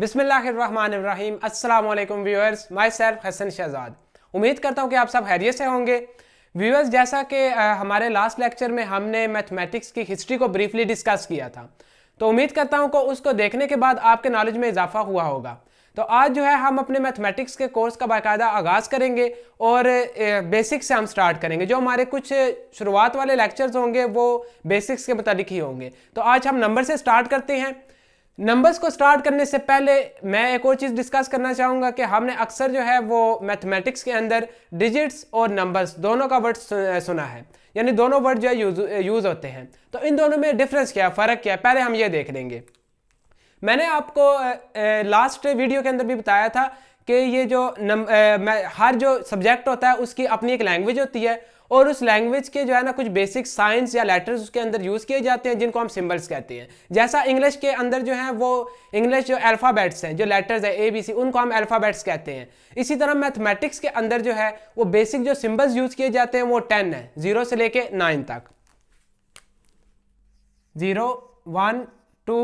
बिस्मिल्लाहिर्रहमानिर्रहीम। अस्सलाम वालेकुम viewers, myself Hasan Shahzad. उम्मीद करता हूँ कि आप सब खैरियत से होंगे। व्यूअर्स, जैसा कि हमारे लास्ट लेक्चर में हमने मैथमेटिक्स की हिस्ट्री को ब्रीफली डिस्कस किया था, तो उम्मीद करता हूँ कि उसको देखने के बाद आपके नॉलेज में इजाफा हुआ होगा। तो आज जो है हम अपने मैथमेटिक्स के कोर्स का बाकायदा आगाज़ करेंगे और बेसिक्स से हम स्टार्ट करेंगे। जो हमारे कुछ शुरुआत वाले लेक्चर्स होंगे वो बेसिक्स के मुतालिक ही होंगे। तो आज हम नंबर से स्टार्ट करते हैं। नंबर्स को स्टार्ट करने से पहले मैं एक और चीज़ डिस्कस करना चाहूँगा कि हमने अक्सर जो है वो मैथमेटिक्स के अंदर डिजिट्स और नंबर्स दोनों का वर्ड सुना है, यानी दोनों वर्ड जो है यूज़ होते हैं। तो इन दोनों में डिफरेंस क्या है, फ़र्क क्या है, पहले हम ये देख लेंगे। मैंने आपको लास्ट वीडियो के अंदर भी बताया था कि ये जो हर जो सब्जेक्ट होता है उसकी अपनी एक लैंग्वेज होती है और उस लैंग्वेज के जो है ना कुछ बेसिक साइंस या लेटर्स उसके अंदर यूज़ किए जाते हैं जिनको हम सिंबल्स कहते हैं। जैसा इंग्लिश के अंदर जो है वो इंग्लिश जो अल्फ़ाबेट्स हैं, जो लेटर्स है ABC, उनको हम अल्फ़ाबेट्स कहते हैं। इसी तरह मैथमेटिक्स के अंदर जो है वो बेसिक जो सिंबल्स यूज़ किए जाते हैं वो 10 है, 0 से लेके 9 तक। 0 1 2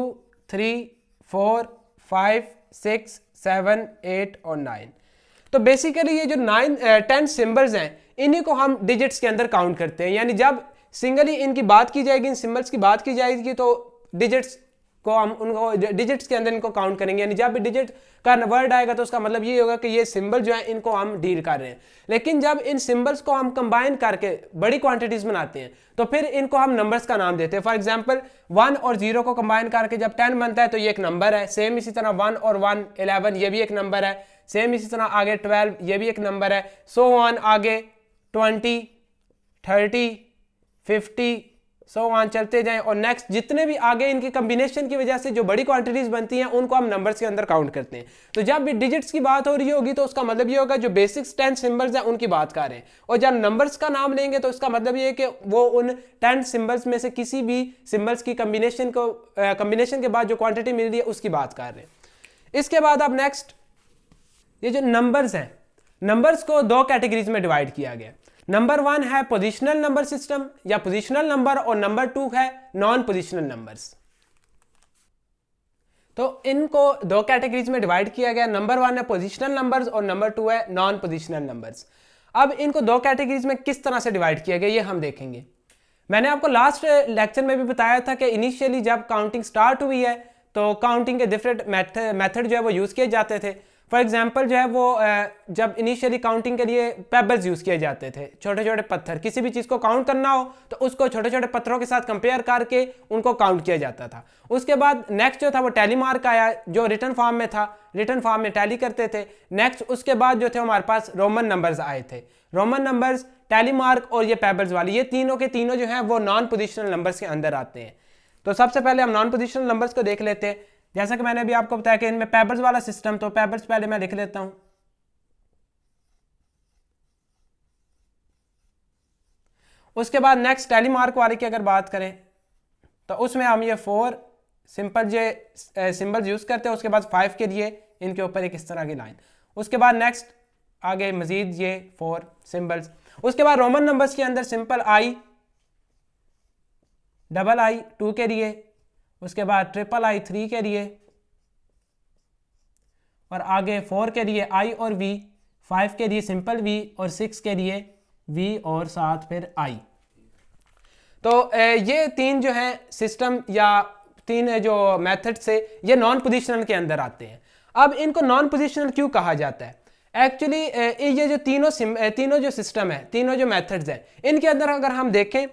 3 4 5 6 7 8 और 9। तो बेसिकली ये जो 10 सिंबल्स हैं इन्हीं को हम डिजिट्स के अंदर काउंट करते हैं। यानी जब सिंगली इनकी बात की जाएगी, इन सिंबल्स की बात की जाएगी, तो डिजिट्स को हम उनको डिजिट्स के अंदर इनको काउंट करेंगे। यानी जब भी डिजिट का वर्ड आएगा तो उसका मतलब ये होगा कि ये सिंबल जो है इनको हम डील कर रहे हैं। लेकिन जब इन सिंबल्स को हम कंबाइन करके बड़ी क्वांटिटीज बनाते हैं तो फिर इनको हम नंबर्स का नाम देते हैं। फॉर एग्जांपल 1 और 0 को कंबाइन करके जब 10 बनता है तो ये एक नंबर है। सेम इसी तरह 1 और 1 11, ये भी एक नंबर है। सेम इसी तरह आगे 12, ये भी एक नंबर है। सो ऑन, आगे 20 30 50 सो ऑन चलते जाएं और नेक्स्ट जितने भी आगे इनकी कॉम्बिनेशन की वजह से जो बड़ी क्वांटिटीज बनती हैं उनको हम नंबर्स के अंदर काउंट करते हैं। तो जब भी डिजिट्स की बात हो रही होगी तो उसका मतलब ये होगा जो बेसिक्स 10 सिंबल्स हैं उनकी बात कर रहे हैं, और जब नंबर्स का नाम लेंगे तो उसका मतलब ये है कि वो उन 10 सिंबल्स में से किसी भी सिंबल्स की कॉम्बिनेशन के बाद जो क्वांटिटी मिल रही है उसकी बात कर रहे हैं। इसके बाद अब नेक्स्ट ये जो नंबर्स हैं, नंबर्स को दो कैटेगरीज में डिवाइड किया गया। नंबर 1 है पोजिशनल नंबर सिस्टम या पोजिशनल नंबर, और नंबर 2 है नॉन पोजिशनल नंबर्स। तो इनको दो कैटेगरीज में डिवाइड किया गया। नंबर 1 है पोजिशनल नंबर्स और नंबर 2 है नॉन पोजिशनल नंबर्स। अब इनको दो कैटेगरीज में किस तरह से डिवाइड किया गया ये हम देखेंगे। मैंने आपको लास्ट लेक्चर में भी बताया था कि इनिशियली जब काउंटिंग स्टार्ट हुई है तो काउंटिंग के डिफरेंट मेथड जो है वो यूज़ किए जाते थे। फॉर एग्जांपल जो है वो जब इनिशियली काउंटिंग के लिए पेबल्स यूज़ किए जाते थे, छोटे छोटे पत्थर। किसी भी चीज़ को काउंट करना हो तो उसको छोटे छोटे पत्थरों के साथ कंपेयर करके उनको काउंट किया जाता था। उसके बाद नेक्स्ट जो था वो टैली मार्क आया, जो रिटन फॉर्म में था, रिटन फॉर्म में टैली करते थे। नेक्स्ट उसके बाद जो थे हमारे पास रोमन नंबर्स आए थे। रोमन नंबर्स, टैली मार्क और ये पेबल्स वाली, ये तीनों के तीनों जो हैं वो नॉन पोजिशनल नंबर्स के अंदर आते हैं। तो सबसे पहले हम नॉन पोजिशनल नंबर्स को देख लेते हैं। जैसा कि मैंने अभी आपको बताया कि इनमें पेबल्स वाला सिस्टम, तो पेबल्स पहले मैं लिख लेता हूं। उसके बाद नेक्स्ट टैली मार्क वाले की अगर बात करें तो उसमें हम ये 4 सिंपल जो सिंबल्स यूज करते हैं। उसके बाद 5 के लिए इनके ऊपर एक इस तरह की लाइन। उसके बाद नेक्स्ट आगे मजीद ये 4 सिंबल्स। उसके बाद रोमन नंबर्स के अंदर सिंपल I, डबल I 2 के लिए, उसके बाद ट्रिपल I 3 के लिए, और आगे 4 के लिए I और V, 5 के लिए सिंपल V और 6 के लिए V और साथ फिर I। तो ये तीन जो है सिस्टम या तीन जो मेथड से ये नॉन पोजिशनल के अंदर आते हैं। अब इनको नॉन पोजिशनल क्यों कहा जाता है? एक्चुअली ये जो तीनों जो सिस्टम है, तीनों जो मेथड्स हैं, इनके अंदर अगर हम देखें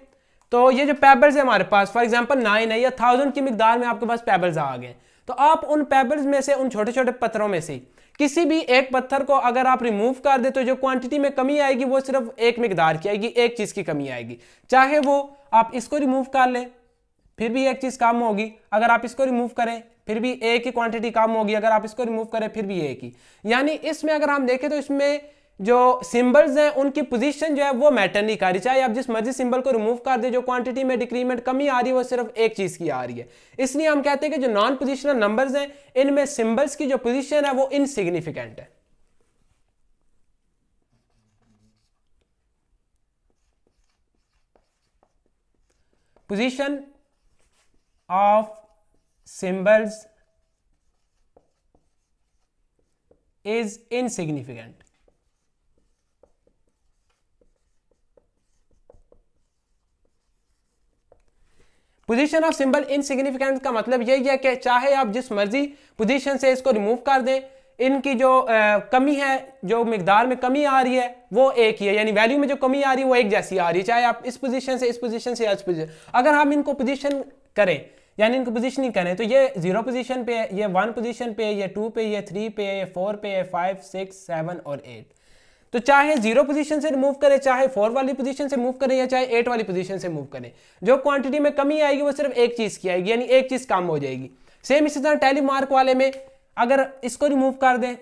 तो ये जो पेबल्स है हमारे पास, फॉर एग्जांपल 9 है या 1000 की मिकदार में आपके पास पेबल्स आ गए, तो आप उन पेबल्स में से, उन छोटे छोटे पत्थरों में से किसी भी एक पत्थर को अगर आप रिमूव कर दे तो जो क्वांटिटी में कमी आएगी वो सिर्फ एक मिकदार की आएगी, एक चीज़ की कमी आएगी। चाहे वो आप इसको रिमूव कर लें फिर भी एक चीज़ कम होगी, अगर आप इसको रिमूव करें फिर भी एक ही क्वांटिटी कम होगी, अगर आप इसको रिमूव करें फिर भी एक ही। यानी इसमें अगर हम देखें तो इसमें जो सिंबल्स हैं उनकी पोजीशन जो है वो मैटर नहीं कर रही। चाहे आप जिस मर्जी सिंबल को रिमूव कर दे, जो क्वांटिटी में डिक्रीमेंट कमी आ रही है वो सिर्फ एक चीज़ की आ रही है। इसलिए हम कहते हैं कि जो नॉन पोजिशनल नंबर्स हैं इनमें सिंबल्स की जो पोजीशन है वो इनसिग्निफिकेंट है। Position of symbols is insignificant. Position of symbol insignificant का मतलब यही है कि चाहे आप जिस मर्जी पोजीशन से इसको रिमूव कर दें, इनकी जो कमी है, जो मिकदार में कमी आ रही है वो एक ही है, यानी वैल्यू में जो कमी आ रही है वो एक जैसी आ रही है, चाहे आप इस पोजीशन से इस पोजीशन से इस पोजीशन। अगर हम इनको पोजीशन करें, यानी इनको पोजीशनिंग करें, तो ये 0 पोजीशन पे है, ये 1 पोजीशन पे है, ये 2 पे, ये 3 पे है, ये 4 पे है, 5 6 7 और 8। तो चाहे 0 पोजीशन से रिमूव करें, चाहे 4 वाली पोजीशन से मूव करें, या चाहे 8 वाली पोजीशन से मूव करें, जो क्वांटिटी में कमी आएगी वो सिर्फ एक चीज की आएगी, यानी एक चीज कम हो जाएगी। सेम इसी तरह टैली मार्क वाले में अगर इसको रिमूव कर दें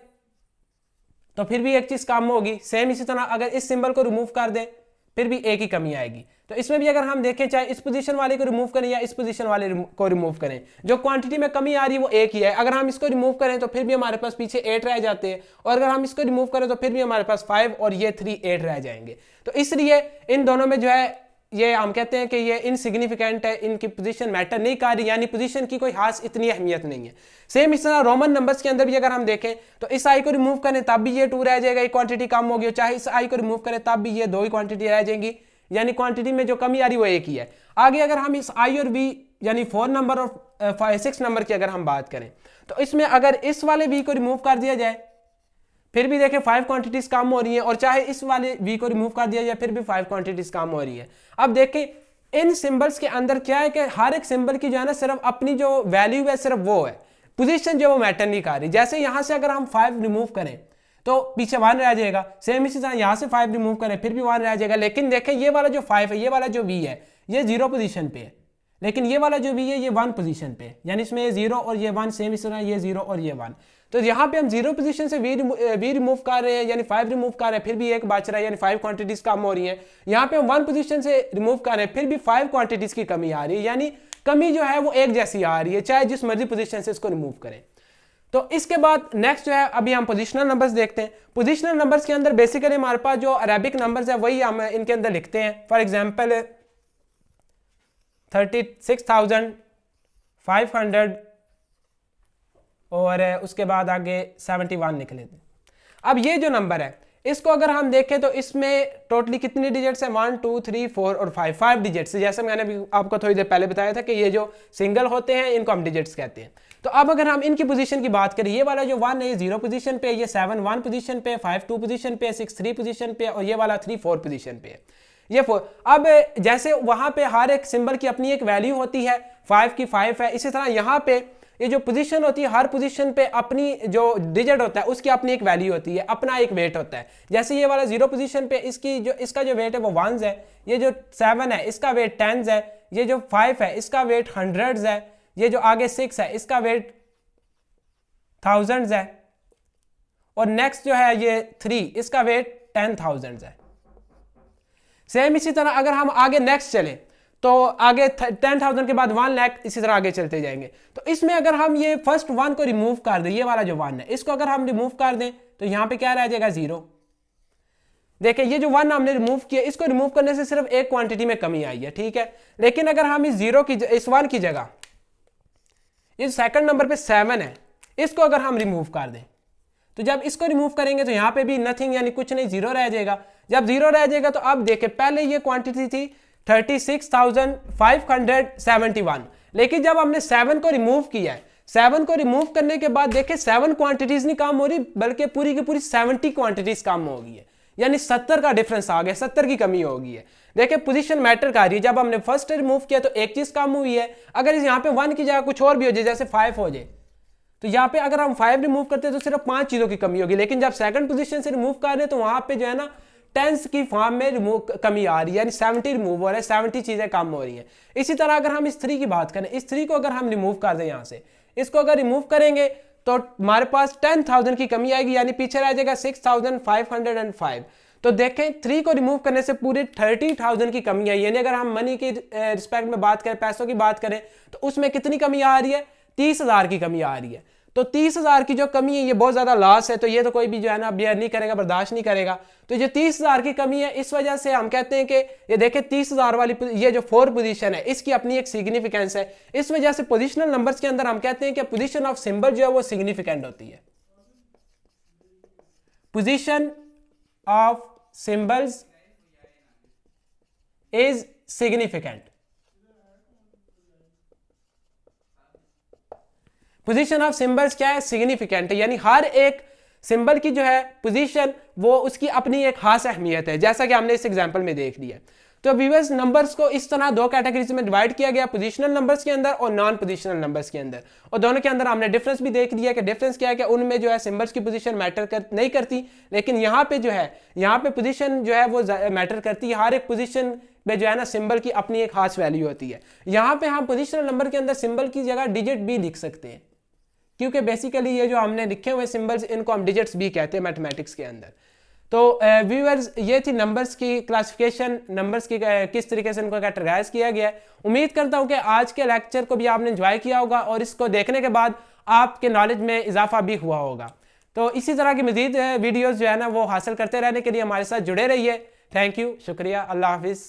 तो फिर भी एक चीज कम होगी। सेम इसी तरह अगर इस सिंबल को रिमूव कर दें फिर भी एक ही कमी आएगी। तो इसमें भी अगर हम देखें, चाहे इस पोजीशन वाले को रिमूव करें या इस पोजीशन वाले को रिमूव करें, जो क्वांटिटी में कमी आ रही है वो एक ही है। अगर हम इसको रिमूव करें तो फिर भी हमारे पास पीछे 8 रह जाते हैं, और अगर हम इसको रिमूव करें तो फिर भी हमारे पास 5 और ये 3 8 रह जाएंगे। तो इसलिए इन दोनों में जो है ये हम कहते हैं कि ये इनसिग्निफिकेंट है, इनकी पोजीशन मैटर नहीं कर रही, यानी पोजीशन की कोई खास इतनी अहमियत नहीं है। सेम इस तरह रोमन नंबर्स के अंदर भी अगर हम देखें तो इस आई को रिमूव करें तब भी ये 2 रह जाएगा, ये क्वांटिटी कम होगी, चाहे इस आई को रिमूव करें तब भी ये 2 ही क्वांटिटी रह जाएंगी, यानी क्वांटिटी में जो कमी आ रही वो एक ही है। आगे अगर हम इस आई और बी यानी 4 नंबर और 6 नंबर की अगर हम बात करें तो इसमें अगर इस वाले बी को रिमूव कर दिया जाए फिर भी देखें 5 क्वांटिटीज कम हो रही है, और चाहे इस वाले बी को रिमूव कर दिया जाए फिर भी 5 क्वांटिटीज कम हो रही है। अब देखें इन सिंबल्स के अंदर क्या है कि हर एक सिंबल की जो है ना सिर्फ अपनी जो वैल्यू है सिर्फ वो है, पोजीशन जो वो मैटर नहीं कर रही। जैसे यहां से अगर हम 5 रिमूव करें तो पीछे 1 रह जाएगा, सेम इसी तरह यहां से 5 रिमूव करें फिर भी 1 रह जाएगा। लेकिन देखें ये वाला जो 5 है, ये वाला जो v है ये 0 पोजीशन पे है, लेकिन ये वाला जो v है ये 1 पोजीशन पे है, यानी इसमें ये 0 और ये 1, सेम इस तरह ये 0 और ये 1। तो यहाँ पे हम 0 पोजीशन से v रिमूव कर रहे हैं, यानी 5 रिमूव कर रहे हैं फिर भी एक बच रहा है, यानी 5 क्वांटिटीज कम हो रही है। यहाँ पे हम 1 पोजीशन से रिमूव कर रहे हैं फिर भी 5 क्वांटिटीज की कमी आ रही है, यानी कमी जो है वो एक जैसी आ रही है, चाहे जिस मर्जी पोजीशन से इसको रिमूव करें। तो इसके बाद नेक्स्ट जो है अभी हम पोजिशनल नंबर्स देखते हैं। पोजिशनल नंबर्स के अंदर बेसिकली हमारे पास जो अरेबिक नंबर्स है वही हम इनके अंदर लिखते हैं। फॉर एग्जांपल 36,500 और उसके बाद आगे 71 लिख लेते हैं। अब ये जो नंबर है इसको अगर हम देखें तो इसमें टोटली कितनी डिजिट्स हैं, 1 2 3 4 और 5 डिजिट्स। जैसे मैंने भी आपको थोड़ी देर पहले बताया था कि ये जो सिंगल होते हैं इनको हम डिजिट्स कहते हैं। तो अब अगर हम इनकी पोजीशन की बात करें, ये वाला जो 1 है ये 0 पोजीशन पे, ये 7 1 पोजीशन पे, 5 2 पोजीशन पे, 6 3 पोजीशन पे, और ये वाला 3 4 पोजीशन पे है, ये 4। अब जैसे वहां पे हर एक सिंबल की अपनी एक वैल्यू होती है, 5 की 5 है, इसी तरह यहाँ पे ये जो पोजीशन होती है हर पोजीशन पे अपनी जो डिजिट होता है उसकी अपनी एक वैल्यू होती है, अपना एक वेट होता है। जैसे ये वाला 0 पोजीशन पे इसका जो वेट है वो 1s है, ये जो 7 है इसका वेट 10s है, ये जो 5 है इसका वेट 100s है, ये जो आगे 6 है इसका वेट 1000s है, और नेक्स्ट जो है ये 3 इसका वेट 10,000 है। सेम इसी तरह अगर हम आगे नेक्स्ट चलें तो आगे 10,000 के बाद 1 लाख, इसी तरह आगे चलते जाएंगे। तो इसमें अगर हम ये फर्स्ट 1 को रिमूव कर दें, ये वाला जो 1 है इसको अगर हम रिमूव कर दें तो यहां पे क्या रह जाएगा, 0। देखिए ये जो 1 हमने रिमूव किया, इसको रिमूव करने से सिर्फ एक क्वांटिटी में कमी आई है, ठीक है। लेकिन अगर हम इस 1 की जगह इस सेकंड नंबर पे 7 है इसको अगर हम रिमूव कर दें तो जब इसको रिमूव करेंगे तो यहां पे भी नथिंग यानी कुछ नहीं, 0 रह जाएगा। जब 0 रह जाएगा तो अब देखिए पहले ये क्वांटिटी थी 36,571, लेकिन जब हमने 7 को रिमूव किया है, 7 को रिमूव करने के बाद देखिए 7 क्वांटिटीज नहीं कम हो रही बल्कि पूरी की पूरी 70 क्वांटिटीज कम हो गई है, यानी 70 का डिफरेंस आ गया, 70 की कमी हो गई है। देखिए पोजीशन मैटर कर रही है, जब हमने फर्स्ट रिमूव किया तो एक चीज कम हुई है, अगर यहाँ पे 1 की जगह कुछ और भी हो जाए जैसे 5 हो जाए तो यहाँ पे अगर हम 5 रिमूव करते हैं तो सिर्फ 5 चीजों की कमी होगी। लेकिन जब सेकंड पोजीशन से रिमूव कर रहे हैं तो वहां पे जो है ना 10s की फॉर्म में रिमूव कमी आ रही है, यानी 70 रिमूव हो रहा है, 70 चीजें कम हो रही हैं। इसी तरह अगर हम इस 3 की बात करें, इस 3 को अगर हम रिमूव कर दें यहाँ से, इसको अगर रिमूव करेंगे तो हमारे पास 10,000 की कमी आएगी, यानी पीछे रह जाएगा 6,505। तो देखें 3 को रिमूव करने से पूरे 30,000 की कमी आई, यानी अगर हम मनी की रिस्पेक्ट में बात करें, पैसों की बात करें तो उसमें कितनी कमी आ रही है, 30,000 की कमी आ रही है। तो 30,000 की जो कमी है ये बहुत ज्यादा लॉस है, तो ये तो कोई भी जो है ना बेयर नहीं करेगा, बर्दाश्त नहीं करेगा। तो ये 30,000 की कमी है, इस वजह से हम कहते हैं कि ये देखें 30,000 वाली ये जो 4 पोजीशन है इसकी अपनी एक सिग्निफिकेंस है। इस वजह से पोजिशनल नंबर्स के अंदर हम कहते हैं कि पोजीशन ऑफ सिंबल जो है वो सिग्निफिकेंट होती है। Position of symbols is significant. Position of symbols क्या है? सिग्निफिकेंट है, यानी हर एक सिंबल की जो है पोजीशन वो उसकी अपनी एक खास अहमियत है, जैसा कि हमने इस एग्जांपल में देख लिया। तो व्यूअर्स, नंबर्स को इस तरह दो कैटेगरीज में डिवाइड किया गया, पोजीशनल नंबर्स के अंदर और नॉन पोजीशनल नंबर्स के अंदर, और दोनों के अंदर हमने डिफरेंस भी देख लिया कि डिफरेंस क्या है कि उनमें जो है सिंबल्स की पोजीशन मैटर नहीं करती, लेकिन यहाँ पे जो है यहाँ पे पोजीशन जो है वो मैटर करती है। हर एक पोजीशन में जो है ना सिंबल की अपनी एक खास वैल्यू होती है। यहाँ पे हम पोजीशनल नंबर के अंदर सिंबल की जगह डिजिट भी लिख सकते हैं, क्योंकि बेसिकली ये जो हमने लिखे हुए सिंबल्स इनको हम डिजिट्स भी कहते हैं मैथमेटिक्स के अंदर। तो व्यूअर्स, ये थी नंबर्स की क्लासिफिकेशन, नंबर्स की किस तरीके से इनको कैटेगराइज किया गया है। उम्मीद करता हूँ कि आज के लेक्चर को भी आपने एंजॉय किया होगा और इसको देखने के बाद आपके नॉलेज में इजाफा भी हुआ होगा। तो इसी तरह की मजीद वीडियोज़ जो है ना वो हासिल करते रहने के लिए हमारे साथ जुड़े रहिए। थैंक यू, शुक्रिया, अल्लाह हाफिज़।